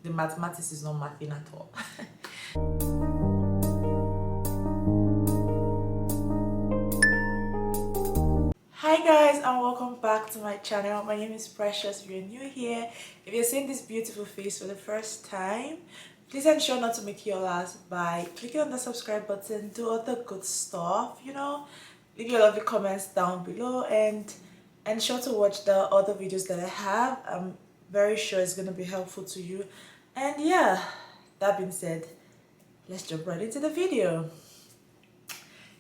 the mathematics is not mathing at all. Hi guys, and welcome back to my channel. My name is Precious. If you're new here, if you're seeing this beautiful face for the first time, please ensure not to make your last by clicking on the subscribe button, do all the good stuff, you know, leave your lovely comments down below, and ensure to watch the other videos that I have. I'm very sure it's going to be helpful to you. And yeah, that being said, let's jump right into the video.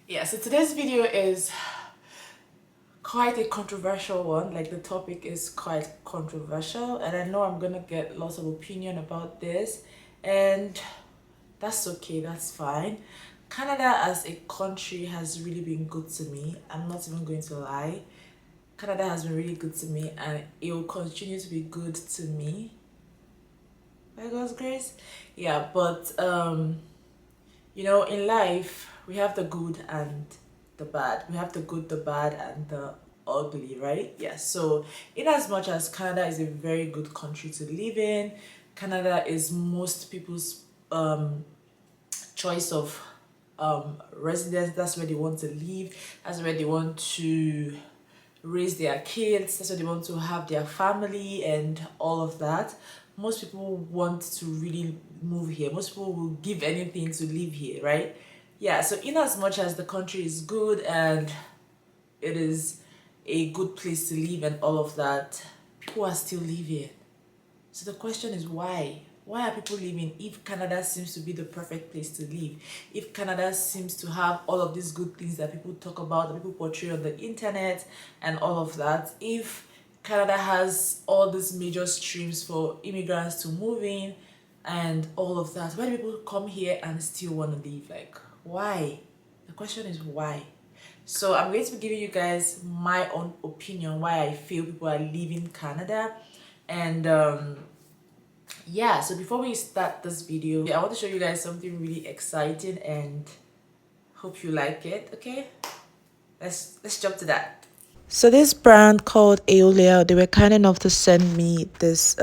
Yeah, so today's video is quite a controversial one. Like, the topic is quite controversial, and I know I'm gonna get lots of opinion about this, and that's okay, that's fine. Canada as a country has really been good to me. I'm not even going to lie. Canada has been really good to me, and it will continue to be good to me by God's grace. Yeah, but you know, in life we have the good and the bad. We have the good, the bad, and the ugly, right? Yeah. So in as much as Canada is a very good country to live in, Canada is most people's choice of residence. That's where they want to live. That's where they want to raise their kids. That's where they want to have their family and all of that. Most people want to really move here. Most people will give anything to live here, right? Yeah, so in as much as the country is good and it is a good place to live and all of that, people are still living. So the question is why? Why are people living if Canada seems to be the perfect place to live? If Canada seems to have all of these good things that people talk about, that people portray on the internet and all of that, if Canada has all these major streams for immigrants to move in and all of that, why do people come here and still want to live? Like, why? The question is why. So I'm going to be giving you guys my own opinion why I feel people are leaving Canada. And yeah, so before we start this video, I want to show you guys something really exciting and hope you like it. Okay, let's jump to that. So this brand called Aoolia, they were kind enough to send me this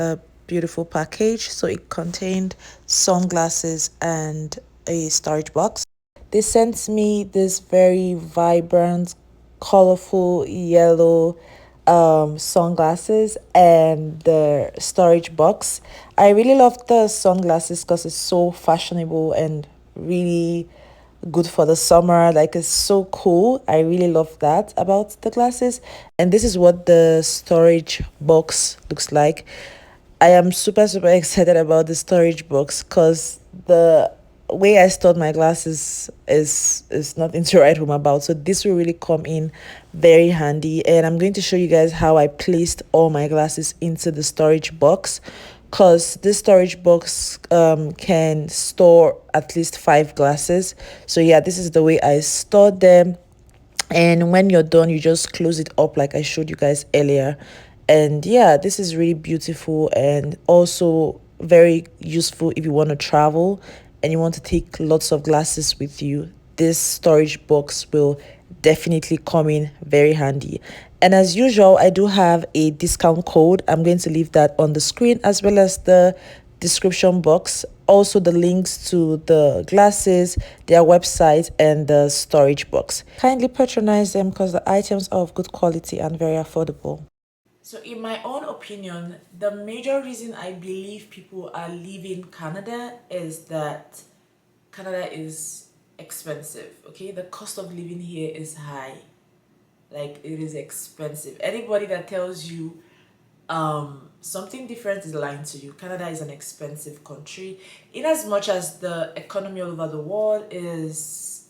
beautiful package. So it contained sunglasses and a storage box. They sent me this very vibrant, colorful yellow sunglasses and the storage box. I really love the sunglasses because it's so fashionable and really good for the summer. Like, it's so cool. I really love that about the glasses. And this is what the storage box looks like. I am super excited about the storage box because the way I stored my glasses is nothing to write home about. So this will really come in very handy, and I'm going to show you guys how I placed all my glasses into the storage box, because this storage box can store at least 5 glasses. So yeah, this is the way I stored them. And when you're done, you just close it up like I showed you guys earlier. And yeah, this is really beautiful and also very useful if you want to travel and you want to take lots of glasses with you. This storage box will definitely come in very handy. And as usual, I do have a discount code. I'm going to leave that on the screen as well as the description box. Also the links to the glasses, their website, and the storage box. Kindly patronize them because the items are of good quality and very affordable. So in my own opinion, the major reason I believe people are leaving Canada is that Canada is expensive. Okay, the cost of living here is high. Like, it is expensive. Anybody that tells you something different is lying to you. Canada is an expensive country. In as much as the economy all over the world is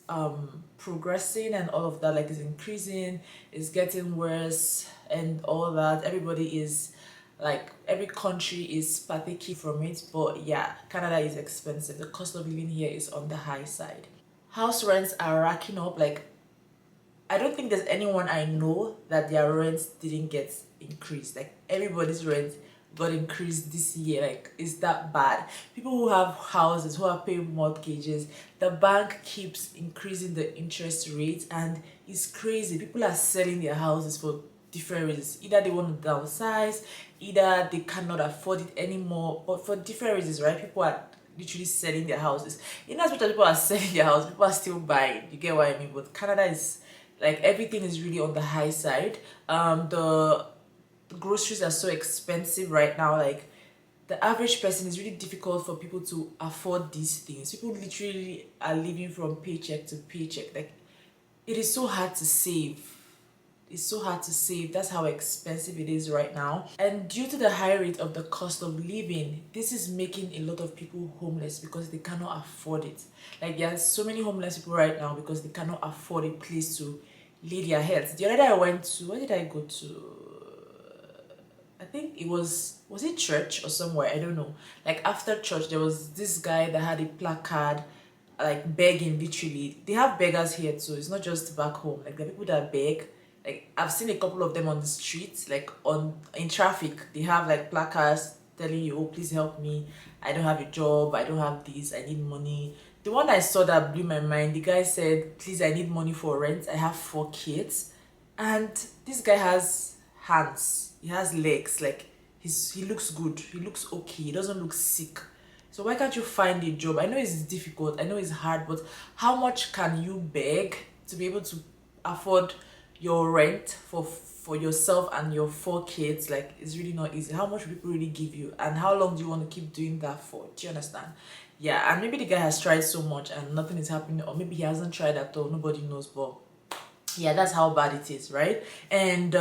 progressing and all of that, like, is increasing, is getting worse and all that, everybody is like, every country is partaking from it. But yeah, Canada is expensive. The cost of living here is on the high side. House rents are racking up. Like, I don't think there's anyone I know that their rents didn't get increased. Like, everybody's rent got increased this year. Like, it's that bad. People who have houses, who are paying mortgages, the bank keeps increasing the interest rate, and it's crazy. People are selling their houses for different reasons. Either they want to downsize, either they cannot afford it anymore, but for different reasons, right? People are literally selling their houses. In as much as people are selling their house, people are still buying. You get what I mean? But Canada is like, everything is really on the high side. The groceries are so expensive right now. Like, the average person, is really difficult for people to afford these things. People literally are living from paycheck to paycheck. Like, it is so hard to save. It's so hard to save. That's how expensive it is right now. And due to the high rate of the cost of living, this is making a lot of people homeless because they cannot afford it. Like, there are so many homeless people right now because they cannot afford a place to lay their heads. The other day I went to, where did I go to? I think it was it church or somewhere? I don't know. Like, after church, there was this guy that had a placard, like, begging, literally. They have beggars here too. It's not just back home. Like, the people that beg. Like, I've seen a couple of them on the streets, like in traffic. They have like placards telling you, oh, please help me. I don't have a job. I don't have this. I need money. The one I saw that blew my mind, the guy said, please, I need money for rent. I have 4 kids. And this guy has hands. He has legs. Like, he looks good. He looks okay. He doesn't look sick. So why can't you find a job? I know it's difficult. I know it's hard. But how much can you beg to be able to afford your rent for yourself and your 4 kids? Like, it's really not easy. How much people really give you, and how long do you want to keep doing that for? Do you understand? Yeah, and maybe the guy has tried so much and nothing is happening, or maybe he hasn't tried at all. Nobody knows. But yeah, that's how bad it is, right? And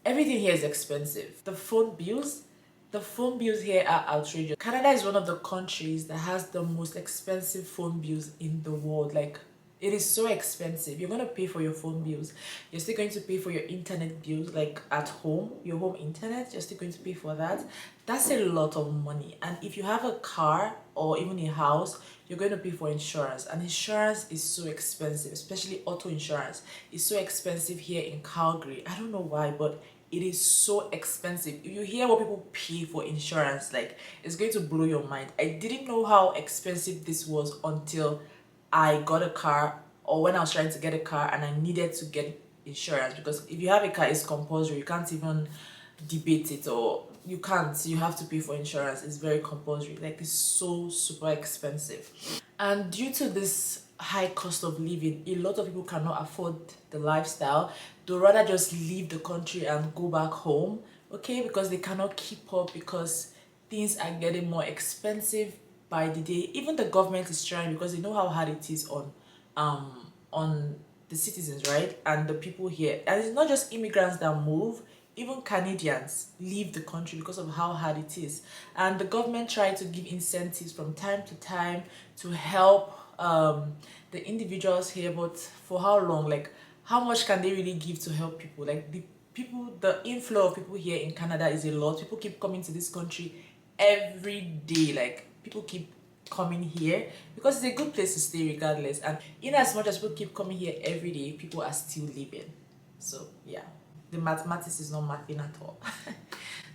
everything here is expensive. The phone bills here are outrageous. Canada is one of the countries that has the most expensive phone bills in the world. Like, it is so expensive. You're going to pay for your phone bills. You're still going to pay for your internet bills, like at home, your home internet. You're still going to pay for that. That's a lot of money. And if you have a car or even a house, you're going to pay for insurance. And insurance is so expensive, especially auto insurance. It's so expensive here in Calgary. I don't know why, but it is so expensive. If you hear what people pay for insurance, like, it's going to blow your mind. I didn't know how expensive this was until I got a car, or when I was trying to get a car and I needed to get insurance, because if you have a car, it's compulsory. You can't even debate it, or you can't. You have to pay for insurance. It's very compulsory. Like, it's so super expensive. And due to this high cost of living, a lot of people cannot afford the lifestyle. They'd rather just leave the country and go back home, okay, because they cannot keep up, because things are getting more expensive by the day. Even the government is trying, because they know how hard it is on the citizens, right, and the people here. And it's not just immigrants that move. Even Canadians leave the country because of how hard it is. And the government tried to give incentives from time to time to help the individuals here, but for how long? Like, how much can they really give to help people? Like, the inflow of people here in Canada is a lot. People keep coming to this country every day. Like, people keep coming here because it's a good place to stay regardless. And in as much as people keep coming here every day, people are still living. So yeah, the mathematics is not mathing at all.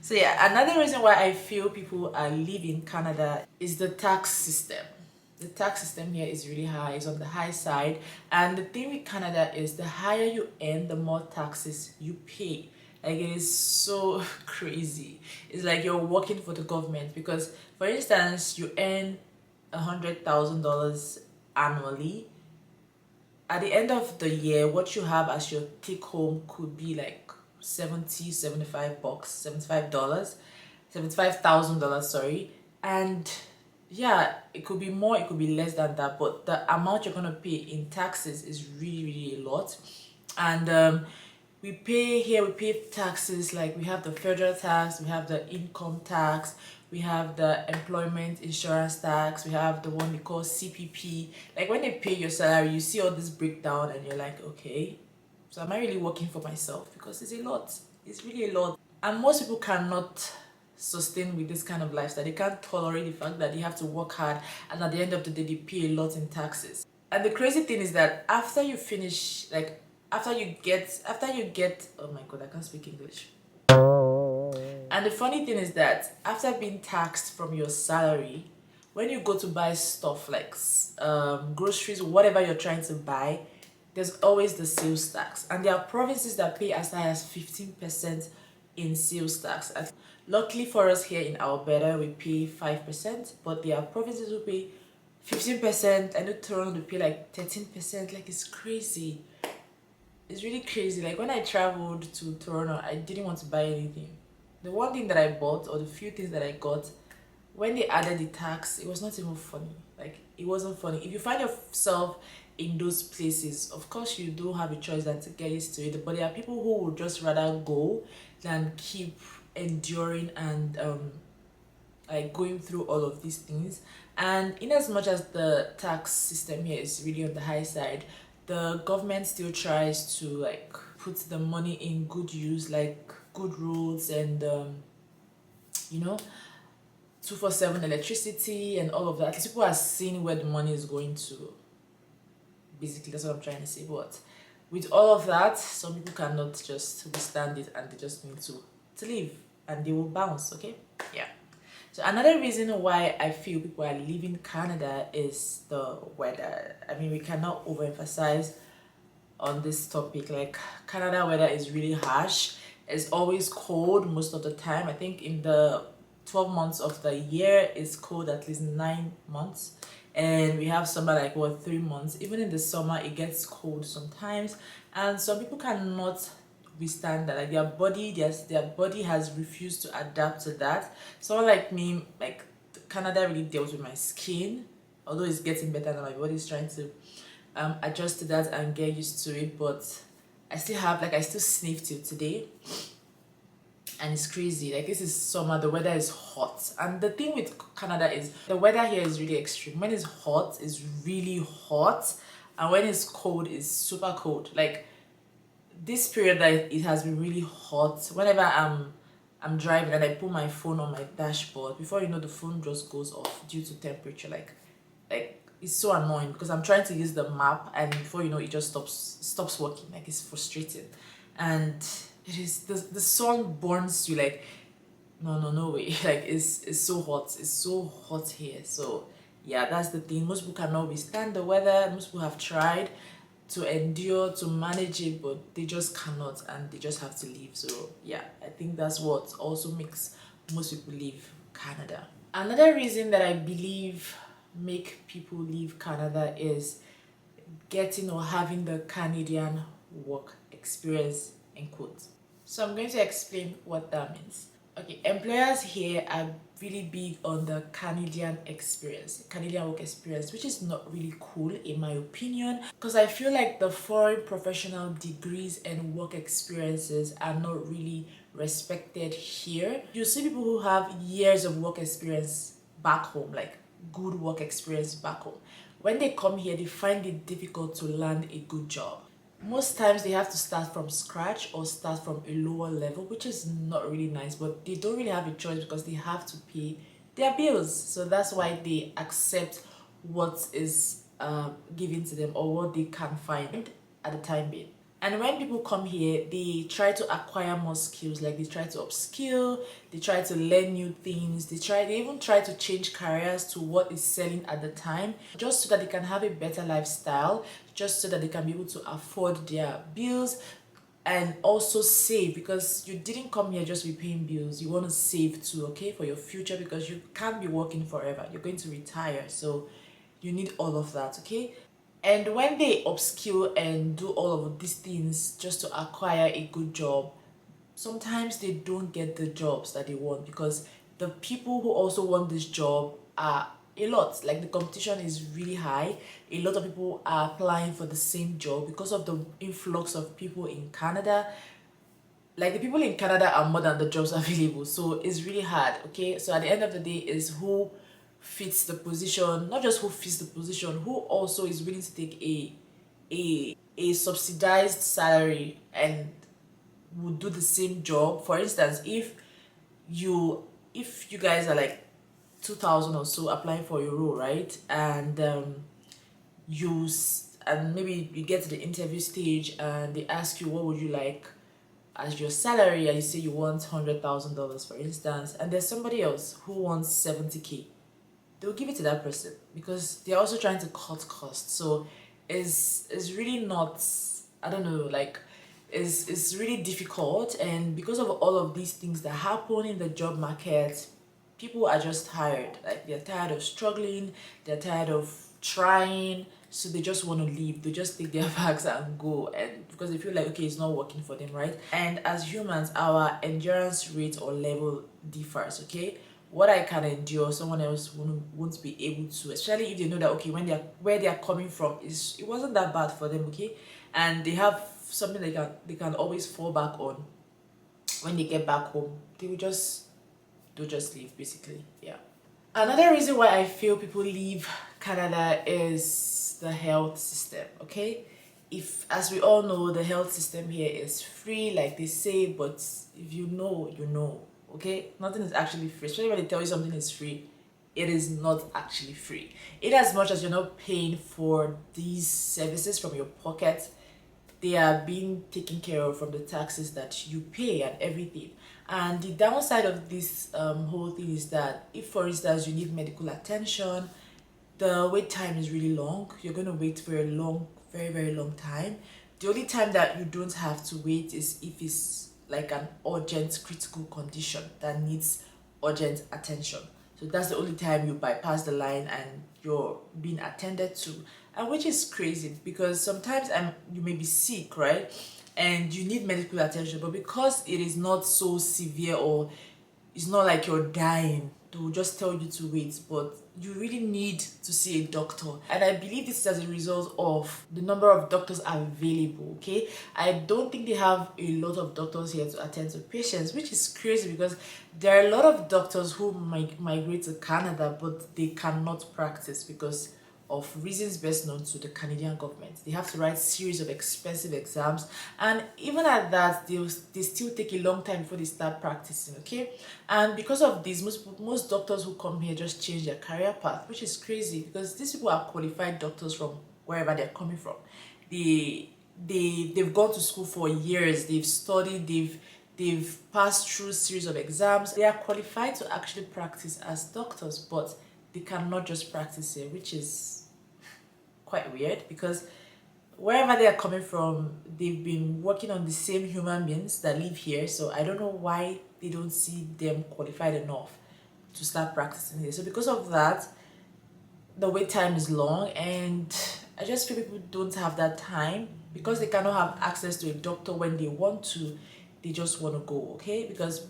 So yeah, another reason why I feel people are leaving Canada is the tax system. The tax system here is really high. It's on the high side. And the thing with Canada is, the higher you earn, the more taxes you pay. Like, it is so crazy. It's like you're working for the government, because, for instance, you earn $100,000 annually. At the end of the year, what you have as your take home could be like $75, $75,000, sorry. And yeah, it could be more, it could be less than that, but the amount you're gonna pay in taxes is really a lot. And we pay taxes. Like, we have the federal tax, we have the income tax, we have the employment insurance tax, we have the one they call CPP. Like, when they pay your salary, you see all this breakdown and you're like, okay, so am I really working for myself? Because it's a lot. It's really a lot. And most people cannot sustain with this kind of lifestyle. They can't tolerate the fact that they have to work hard, and at the end of the day they pay a lot in taxes. And the crazy thing is that after you finish, like, after you get oh my god, I can't speak English. And the funny thing is that after being taxed from your salary, when you go to buy stuff like groceries, whatever you're trying to buy, there's always the sales tax, and there are provinces that pay as high as 15% in sales tax. And luckily for us here in Alberta, we pay 5%, but there are provinces who pay 15%. I know Toronto they pay like 13%. Like, it's crazy. It's really crazy. Like, when I traveled to Toronto, I didn't want to buy anything. The one thing that I bought, or the few things that I got, when they added the tax, it was not even funny. Like, it wasn't funny. If you find yourself in those places, of course you do have a choice than to get used to it, but there are people who would just rather go than keep enduring and like going through all of these things. And in as much as the tax system here is really on the high side, the government still tries to like put the money in good use, like good roads and you know, 247 electricity and all of that. People are seeing where the money is going to. Basically, that's what I'm trying to say. But with all of that, some people cannot just withstand it, and they just need to leave, and they will bounce. Okay, yeah. So another reason why I feel people are leaving Canada is the weather. I mean, we cannot overemphasize on this topic. Like, Canada weather is really harsh. It's always cold most of the time. I think in the 12 months of the year it's cold at least 9 months, and we have summer like what, 3 months. Even in the summer it gets cold sometimes, and some people cannot withstand that. Like, their body has refused to adapt to that. Someone like me, like, Canada really deals with my skin, although it's getting better now. My body is trying to adjust to that and get used to it, but I still sniff till today. And it's crazy. Like, this is summer, the weather is hot, and the thing with Canada is the weather here is really extreme. When it's hot, it's really hot, and when it's cold, it's super cold. Like, this period that it has been really hot, whenever I'm driving and I put my phone on my dashboard, before you know, the phone just goes off due to temperature. Like it's so annoying because I'm trying to use the map, and before you know, it just stops working. Like, it's frustrating. And it is, the sun burns you. Like, no way. Like, it's so hot. It's so hot here. So yeah, that's the thing. Most people cannot withstand the weather. Most people have tried to endure, to manage it, but they just cannot, and they just have to leave. So yeah, I think that's what also makes most people leave Canada. Another reason that I believe make people leave Canada is getting or having the Canadian work experience, in quotes. So I'm going to explain what that means. Okay, employers here are really big on the Canadian work experience, which is not really cool in my opinion, because I feel like the foreign professional degrees and work experiences are not really respected here. You see people who have years of work experience back home, like good work experience back home. When they come here, they find it difficult to land a good job. Most times they have to start from scratch or start from a lower level, which is not really nice, but they don't really have a choice because they have to pay their bills. So that's why they accept what is given to them or what they can find at the time being. And when people come here, they try to acquire more skills. Like, they try to upskill, they try to learn new things, they even try to change careers to what is selling at the time, just so that they can have a better lifestyle, just so that they can be able to afford their bills and also save, because you didn't come here just to be paying bills. You want to save too, okay, for your future, because you can't be working forever. You're going to retire, so you need all of that, okay? And when they upskill and do all of these things just to acquire a good job, sometimes they don't get the jobs that they want, because the people who also want this job are a lot. Like, the competition is really high. A lot of people are applying for the same job because of the influx of people in Canada. Like, the people in Canada are more than the jobs available, so it's really hard, okay? So at the end of the day, is who fits the position, not just who fits the position, who also is willing to take a subsidized salary and would do the same job. For instance, if you guys are like 2,000 or so applying for your role, right? And maybe you get to the interview stage and they ask you what would you like as your salary, and you say you want $100,000, for instance, and there's somebody else who wants 70K. They'll give it to that person because they're also trying to cut costs. So is really not, I don't know, like is really difficult. And because of all of these things that happen in the job market, people are just tired. Like they're tired of struggling, they're tired of trying, so they just want to leave. They just take their bags and go, and because they feel like, okay, it's not working for them, right? And as humans, our endurance rate or level differs. Okay, what I can endure, someone else won't be able to, especially if they know that, okay, when they're where they're coming from is, it wasn't that bad for them. Okay, and they have something they can always fall back on. When they get back home, they'll just leave, basically. Yeah. Another reason why I feel people leave Canada is the health system. Okay, if, as we all know, the health system here is free, like they say, but if you know, you know. Okay, nothing is actually free. Especially when they tell you something is free, it is not actually free. In as much as you're not paying for these services from your pocket, they are being taken care of from the taxes that you pay and everything. And the downside of this whole thing is that if, for instance, you need medical attention, the wait time is really long. You're going to wait for a long, very, very long time. The only time that you don't have to wait is if it's like an urgent critical condition that needs urgent attention. So that's the only time you bypass the line and you're being attended to. And which is crazy, because sometimes you may be sick, right? And you need medical attention, but because it is not so severe, or it's not like you're dying, they will just tell you to wait. But you really need to see a doctor, and I believe this is as a result of the number of doctors available. Okay, I don't think they have a lot of doctors here to attend to patients, which is crazy, because there are a lot of doctors who migrate to Canada, but they cannot practice because of reasons best known to the Canadian government. They have to write series of expensive exams, and even at that, they still take a long time before they start practicing. Okay, and because of this, most doctors who come here just change their career path, which is crazy, because these people are qualified doctors from wherever they're coming from. They've gone to school for years, they've studied, they've passed through series of exams. They are qualified to actually practice as doctors, but they cannot just practice here, which is quite weird, because wherever they are coming from, they've been working on the same human beings that live here. So I don't know why they don't see them qualified enough to start practicing here. So because of that, the wait time is long, and I just feel people don't have that time because they cannot have access to a doctor when they want to. They just want to go. Okay, because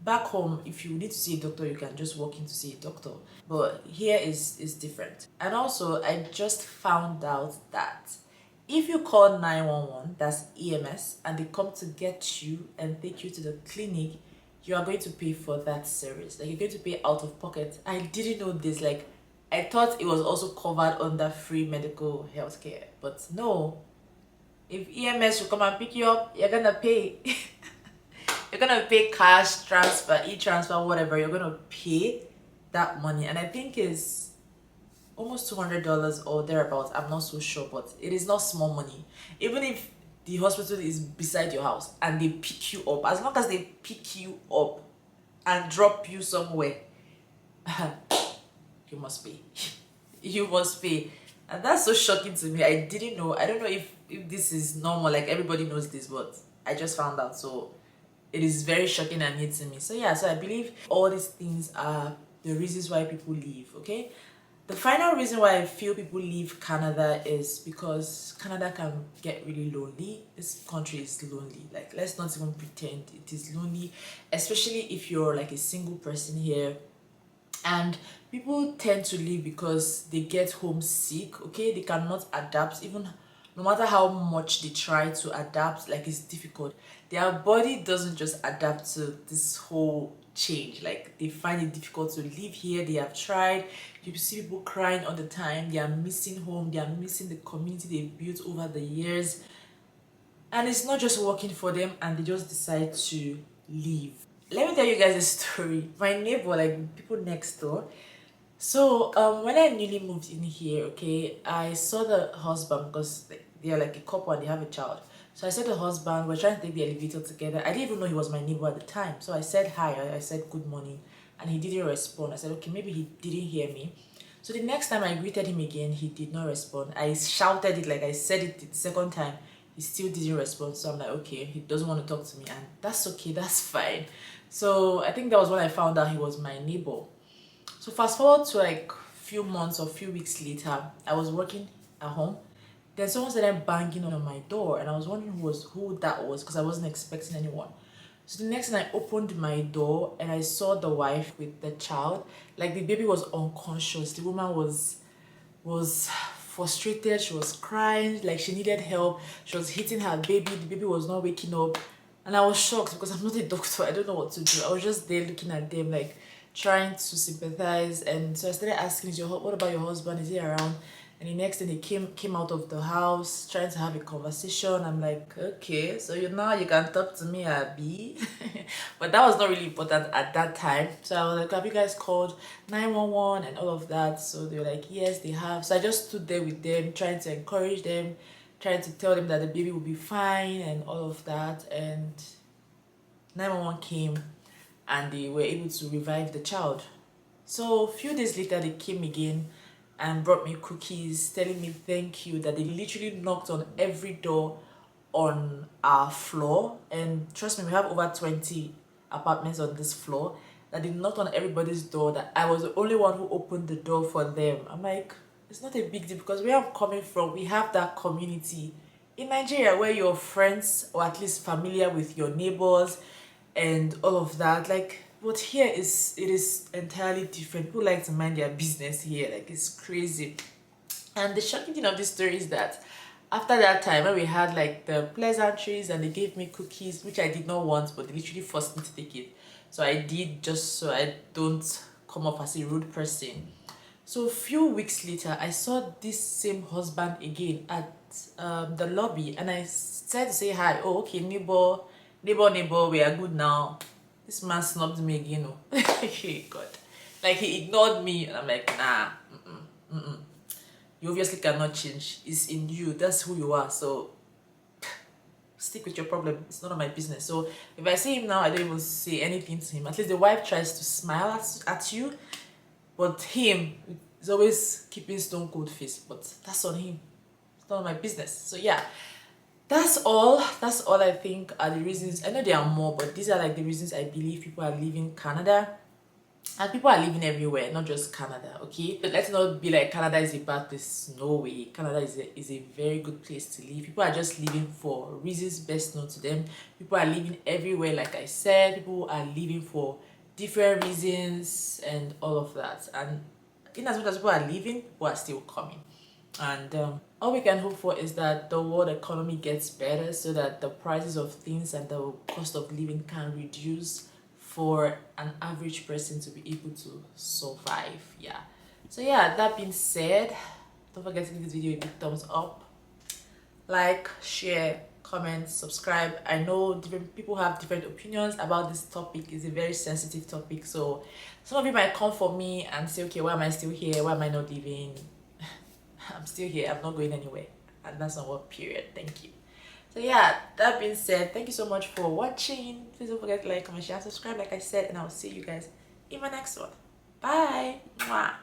back home, if you need to see a doctor, you can just walk in to see a doctor, but here is different. And also, I just found out that if you call 911, that's EMS, and they come to get you and take you to the clinic, you are going to pay for that service. Like, you're going to pay out of pocket. I didn't know this. Like, I thought it was also covered under free medical health care, but no. If EMS will come and pick you up, you're gonna pay. You're gonna pay cash, transfer, e-transfer, whatever. You're gonna pay that money, and I think it's almost $200 or thereabouts. I'm not so sure, but it is not small money. Even if the hospital is beside your house and they pick you up, as long as they pick you up and drop you somewhere, you must pay. You must pay. And that's so shocking to me. I didn't know. I don't know if this is normal, like everybody knows this, but I just found out. So it is very shocking and new to me. So yeah, so I believe all these things are the reasons why people leave. Okay, the final reason why I feel people leave Canada is because Canada can get really lonely. This country is lonely. Like, let's not even pretend it is lonely, especially if you're like a single person here. And people tend to leave because they get homesick. Okay, they cannot adapt, even no matter how much they try to adapt. Like, it's difficult. Their body doesn't just adapt to this whole change. Like, they find it difficult to live here. They have tried. You see people crying all the time. They are missing home. They are missing the community they've built over the years, and it's not just working for them, and they just decide to leave. Let me tell you guys a story. My neighbor, like people next door. So when I newly moved in here, okay, I saw the husband, because they are like a couple and they have a child. So I said the husband, we're trying to take the elevator together. I didn't even know he was my neighbor at the time. So I said hi, I said good morning, and he didn't respond. I said, okay, maybe he didn't hear me. So the next time I greeted him again, he did not respond. I shouted it like I said it the second time. He still didn't respond. So I'm like, okay, he doesn't want to talk to me, and that's okay, that's fine. So I think that was when I found out he was my neighbor. So fast forward to like few months or few weeks later, I was working at home. Then someone started banging on my door, and I was wondering who that was because I wasn't expecting anyone. So the next thing, I opened my door and I saw the wife with the child. Like the baby was unconscious. The woman was frustrated. She was crying, like she needed help. She was hitting her baby. The baby was not waking up. And I was shocked because I'm not a doctor. I don't know what to do. I was just there looking at them, like trying to sympathize. And so I started asking, what about your husband? Is he around? And the next thing, he came out of the house trying to have a conversation. I'm like, okay, so now you can talk to me, Abby. But that was not really important at that time. So I was like, have you guys called 911 and all of that? So they were like, yes, they have. So I just stood there with them, trying to encourage them, trying to tell them that the baby will be fine and all of that. And 911 came and they were able to revive the child. So a few days later, they came again and brought me cookies, telling me thank you, that they literally knocked on every door on our floor. And trust me, we have over 20 apartments on this floor, that they knocked on everybody's door, that I was the only one who opened the door for them. I'm like, it's not a big deal, because where I'm coming from, we have that community in Nigeria where you're friends or at least familiar with your neighbors and all of that. Like, but here it is entirely different. People like to mind their business here, like it's crazy. And the shocking thing of this story is that after that time, when we had like the pleasantries and they gave me cookies, which I did not want, but they literally forced me to take it, so I did, just so I don't come off as a rude person. So a few weeks later, I saw this same husband again at the lobby, and I said to say hi. Oh, okay, neighbor, we are good now. This man snubbed me again. Oh. God, like he ignored me, and I'm like, nah, you obviously cannot change. It's in you. That's who you are. So stick with your problem. It's none of my business. So if I see him now, I don't even say anything to him. At least the wife tries to smile at you, but him is always keeping stone cold face. But that's on him. It's none of my business. So yeah, that's all I think are the reasons. I know there are more, but these are like the reasons I believe people are leaving Canada. And people are living everywhere, not just Canada, okay? But let's not be like Canada is a bad place. No way. Canada is a very good place to live. People are just living for reasons best known to them. People are living everywhere, like I said. People are living for different reasons and all of that. And in as much as people are leaving, people are still coming. And all we can hope for is that the world economy gets better, so that the prices of things and the cost of living can reduce for an average person to be able to survive. Yeah. So yeah, that being said, don't forget to give this video a big thumbs up, like, share, comment, subscribe. I know different people have different opinions about this topic. It's a very sensitive topic, so some of you might come for me and say, okay, why am I still here? Why am I not leaving? I'm still here. I'm not going anywhere, and that's not what, period. Thank you. So yeah, that being said, thank you so much for watching. Please don't forget to like, comment, share, and subscribe, like I said, and I'll see you guys in my next one. Bye. Mwah.